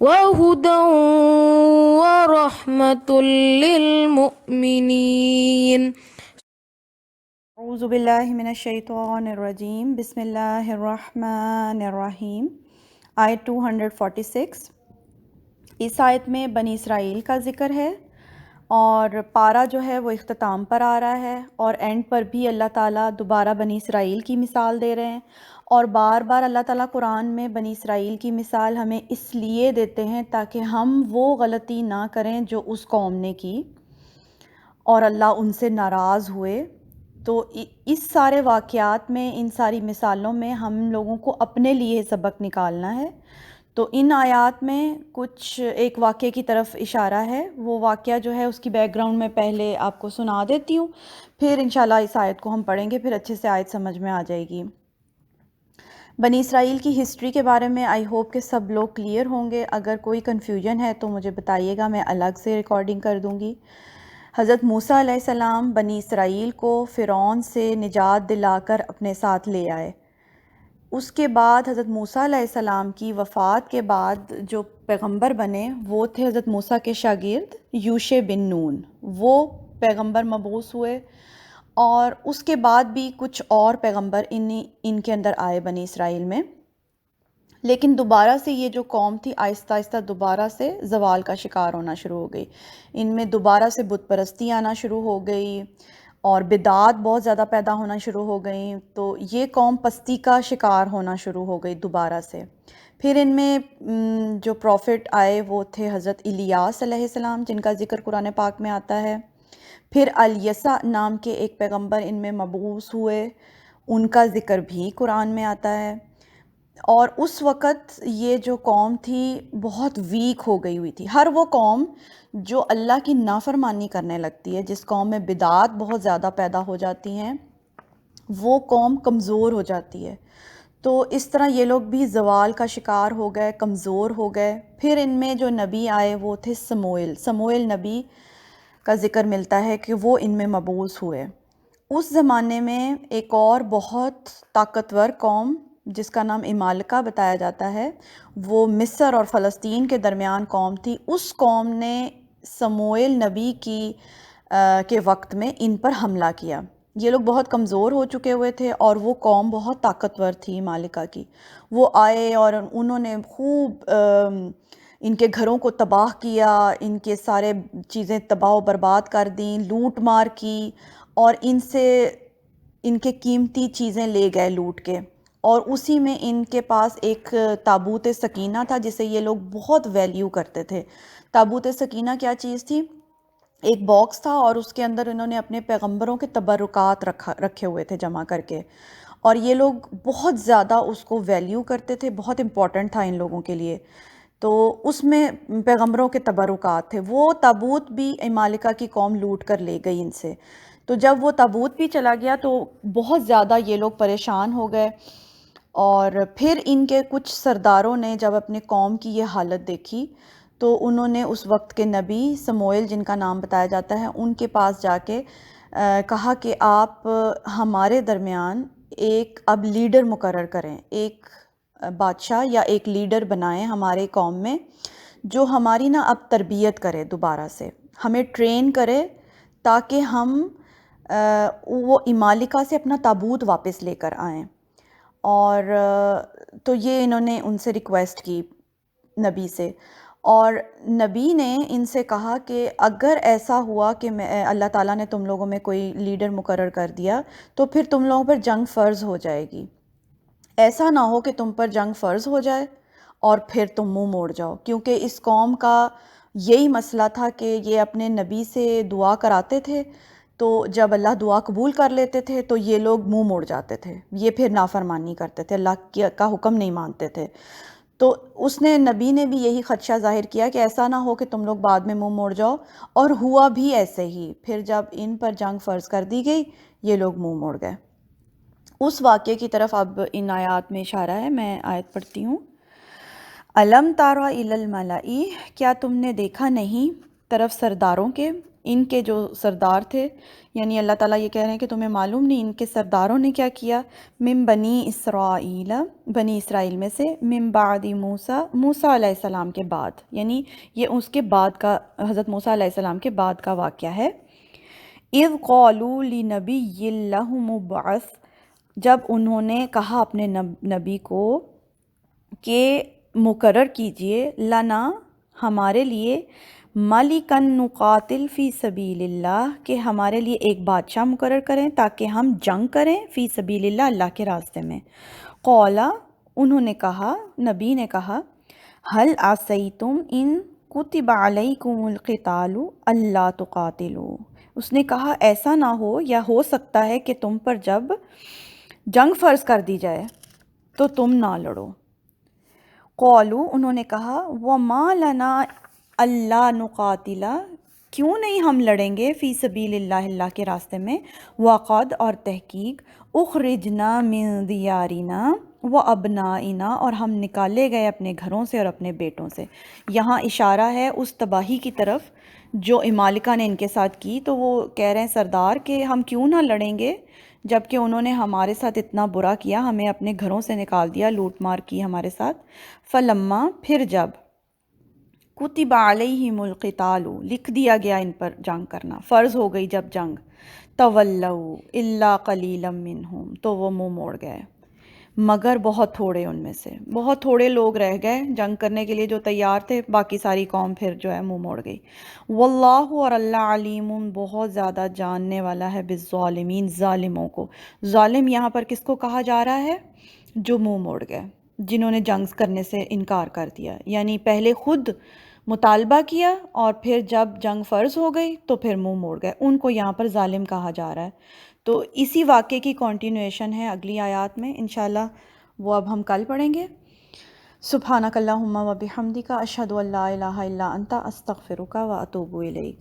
وهدى ورحمة للمؤمنين. اعوذ باللہ من الشیطان الرجیم، بسم اللہ الرحمن الرحیم۔ آیت 246، اس آیت میں بنی اسرائیل کا ذکر ہے، اور پارہ جو ہے وہ اختتام پر آ رہا ہے، اور اینڈ پر بھی اللہ تعالیٰ دوبارہ بنی اسرائیل کی مثال دے رہے ہیں، اور بار بار اللہ تعالیٰ قرآن میں بنی اسرائیل کی مثال ہمیں اس لیے دیتے ہیں تاکہ ہم وہ غلطی نہ کریں جو اس قوم نے کی اور اللہ ان سے ناراض ہوئے۔ تو اس سارے واقعات میں، ان ساری مثالوں میں ہم لوگوں کو اپنے لیے سبق نکالنا ہے۔ تو ان آیات میں کچھ ایک واقعے کی طرف اشارہ ہے، وہ واقعہ جو ہے اس کی بیک گراؤنڈ میں پہلے آپ کو سنا دیتی ہوں، پھر انشاءاللہ اس آیت کو ہم پڑھیں گے، پھر اچھے سے آیت سمجھ میں آ جائے گی۔ بنی اسرائیل کی ہسٹری کے بارے میں آئی ہوپ کہ سب لوگ کلیئر ہوں گے، اگر کوئی کنفیوژن ہے تو مجھے بتائیے گا، میں الگ سے ریکارڈنگ کر دوں گی۔ حضرت موسیٰ علیہ السلام بنی اسرائیل کو فرعون سے نجات دلا کر اپنے ساتھ لے آئے۔ اس کے بعد حضرت موسیٰ علیہ السلام کی وفات کے بعد جو پیغمبر بنے وہ تھے حضرت موسیٰ کے شاگرد یوشع بن نون، وہ پیغمبر مبعوث ہوئے، اور اس کے بعد بھی کچھ اور پیغمبر ان کے اندر آئے بنی اسرائیل میں، لیکن دوبارہ سے یہ جو قوم تھی آہستہ آہستہ دوبارہ سے زوال کا شکار ہونا شروع ہو گئی۔ ان میں دوبارہ سے بت پرستی آنا شروع ہو گئی، اور بدعات بہت زیادہ پیدا ہونا شروع ہو گئیں، تو یہ قوم پستی کا شکار ہونا شروع ہو گئی دوبارہ سے۔ پھر ان میں جو پروفٹ آئے وہ تھے حضرت الیاس علیہ السلام، جن کا ذکر قرآن پاک میں آتا ہے۔ پھر الیسع نام کے ایک پیغمبر ان میں مبعوث ہوئے، ان کا ذکر بھی قرآن میں آتا ہے۔ اور اس وقت یہ جو قوم تھی بہت ویک ہو گئی ہوئی تھی۔ ہر وہ قوم جو اللہ کی نافرمانی کرنے لگتی ہے، جس قوم میں بدعات بہت زیادہ پیدا ہو جاتی ہیں، وہ قوم کمزور ہو جاتی ہے۔ تو اس طرح یہ لوگ بھی زوال کا شکار ہو گئے، کمزور ہو گئے۔ پھر ان میں جو نبی آئے وہ تھے سموئیل نبی کا ذکر ملتا ہے کہ وہ ان میں مبعوث ہوئے۔ اس زمانے میں ایک اور بہت طاقتور قوم جس کا نام عمالقہ بتایا جاتا ہے، وہ مصر اور فلسطین کے درمیان قوم تھی۔ اس قوم نے سموئیل نبی کے وقت میں ان پر حملہ کیا۔ یہ لوگ بہت کمزور ہو چکے ہوئے تھے، اور وہ قوم بہت طاقتور تھی عمالقہ کی۔ وہ آئے اور انہوں نے خوب ان کے گھروں کو تباہ کیا، ان کے سارے چیزیں تباہ و برباد کر دیں، لوٹ مار کی، اور ان سے ان کے قیمتی چیزیں لے گئے لوٹ کے۔ اور اسی میں ان کے پاس ایک تابوت سکینہ تھا جسے یہ لوگ بہت ویلیو کرتے تھے۔ تابوت سکینہ کیا چیز تھی؟ ایک باکس تھا، اور اس کے اندر انہوں نے اپنے پیغمبروں کے تبرکات رکھے ہوئے تھے جمع کر کے، اور یہ لوگ بہت زیادہ اس کو ویلیو کرتے تھے، بہت امپورٹنٹ تھا ان لوگوں کے لیے۔ تو اس میں پیغمبروں کے تبرکات تھے۔ وہ تابوت بھی عمالقہ کی قوم لوٹ کر لے گئی ان سے۔ تو جب وہ تابوت بھی چلا گیا تو بہت زیادہ یہ لوگ پریشان ہو گئے، اور پھر ان کے کچھ سرداروں نے جب اپنے قوم کی یہ حالت دیکھی تو انہوں نے اس وقت کے نبی سموئیل، جن کا نام بتایا جاتا ہے، ان کے پاس جا کے کہا کہ آپ ہمارے درمیان ایک اب لیڈر مقرر کریں، ایک بادشاہ یا ایک لیڈر بنائیں ہمارے قوم میں، جو ہماری نا اب تربیت کرے، دوبارہ سے ہمیں ٹرین کرے تاکہ ہم وہ عمالقہ سے اپنا تابوت واپس لے کر آئیں۔ اور تو یہ انہوں نے ان سے ریکویسٹ کی نبی سے، اور نبی نے ان سے کہا کہ اگر ایسا ہوا کہ اللہ تعالیٰ نے تم لوگوں میں کوئی لیڈر مقرر کر دیا تو پھر تم لوگوں پر جنگ فرض ہو جائے گی۔ ایسا نہ ہو کہ تم پر جنگ فرض ہو جائے اور پھر تم منہ موڑ جاؤ، کیونکہ اس قوم کا یہی مسئلہ تھا کہ یہ اپنے نبی سے دعا کراتے تھے، تو جب اللہ دعا قبول کر لیتے تھے تو یہ لوگ منہ موڑ جاتے تھے، یہ پھر نافرمانی کرتے تھے، اللہ کا حکم نہیں مانتے تھے۔ تو اس نے نبی نے بھی یہی خدشہ ظاہر کیا کہ ایسا نہ ہو کہ تم لوگ بعد میں منہ موڑ جاؤ، اور ہوا بھی ایسے ہی۔ پھر جب ان پر جنگ فرض کر دی گئی یہ لوگ منہ موڑ گئے۔ اس واقعے کی طرف اب ان آیات میں اشارہ ہے، میں آیت پڑھتی ہوں۔ الم تارا الی الملائی، کیا تم نے دیکھا نہیں طرف سرداروں کے، ان کے جو سردار تھے، یعنی اللہ تعالیٰ یہ کہہ رہے ہیں کہ تمہیں معلوم نہیں ان کے سرداروں نے کیا کیا، من بنی اسرائیل، بنی اسرائیل میں سے، من بعد موسیٰ، موسیٰ علیہ السلام کے بعد، یعنی یہ اس کے بعد کا، حضرت موسیٰ علیہ السلام کے بعد کا واقعہ ہے۔ اذ قالوا لنبی اللہ مبعث، جب انہوں نے کہا اپنے نبی کو کہ مقرر کیجئے، لنا، ہمارے لیے، ملکن نقاتل فی سبیل اللہ، کہ ہمارے لیے ایک بادشاہ مقرر کریں تاکہ ہم جنگ کریں فی سبیل اللہ، اللہ کے راستے میں۔ قولا، انہوں نے کہا، نبی نے کہا، هل عصیتم ان کتب علیکم القتال اللہ تقاتلوا، اس نے کہا ایسا نہ ہو یا ہو سکتا ہے کہ تم پر جب جنگ فرض کر دی جائے تو تم نہ لڑو۔ قولو، انہوں نے کہا، وَمَا لَنَا اللہ نقاتل، کیوں نہیں ہم لڑیں گے، فی سبیل اللہ، اللہ کے راستے میں، وقد، اور تحقیق، اخرجنا من دیارنا وابنائنا، اور ہم نکالے گئے اپنے گھروں سے اور اپنے بیٹوں سے۔ یہاں اشارہ ہے اس تباہی کی طرف جو امالکہ نے ان کے ساتھ کی، تو وہ کہہ رہے ہیں سردار کہ ہم کیوں نہ لڑیں گے جبکہ انہوں نے ہمارے ساتھ اتنا برا کیا، ہمیں اپنے گھروں سے نکال دیا، لوٹ مار کی ہمارے ساتھ۔ فلما، پھر جب، کتب علیہم القتال، لکھ دیا گیا ان پر جنگ کرنا، فرض ہو گئی جب جنگ، تولوا الا قلیلا منہم، تو وہ منہ موڑ گئے مگر بہت تھوڑے ان میں سے، بہت تھوڑے لوگ رہ گئے جنگ کرنے کے لیے جو تیار تھے، باقی ساری قوم پھر جو ہے منہ موڑ گئی۔ واللہ، اور اللہ، علیم، بہت زیادہ جاننے والا ہے، بالظالمین، ظالموں کو۔ ظالم یہاں پر کس کو کہا جا رہا ہے؟ جو منہ موڑ گئے، جنہوں نے جنگ کرنے سے انکار کر دیا، یعنی پہلے خود مطالبہ کیا اور پھر جب جنگ فرض ہو گئی تو پھر منہ موڑ گئے، ان کو یہاں پر ظالم کہا جا رہا ہے۔ تو اسی واقعے کی کنٹینویشن ہے اگلی آیات میں، انشاءاللہ وہ اب ہم کل پڑھیں گے۔ سبحانک اللہم و بحمدک، اشہد ان لا الہ الا انت، استغفرک و اتوب الیک۔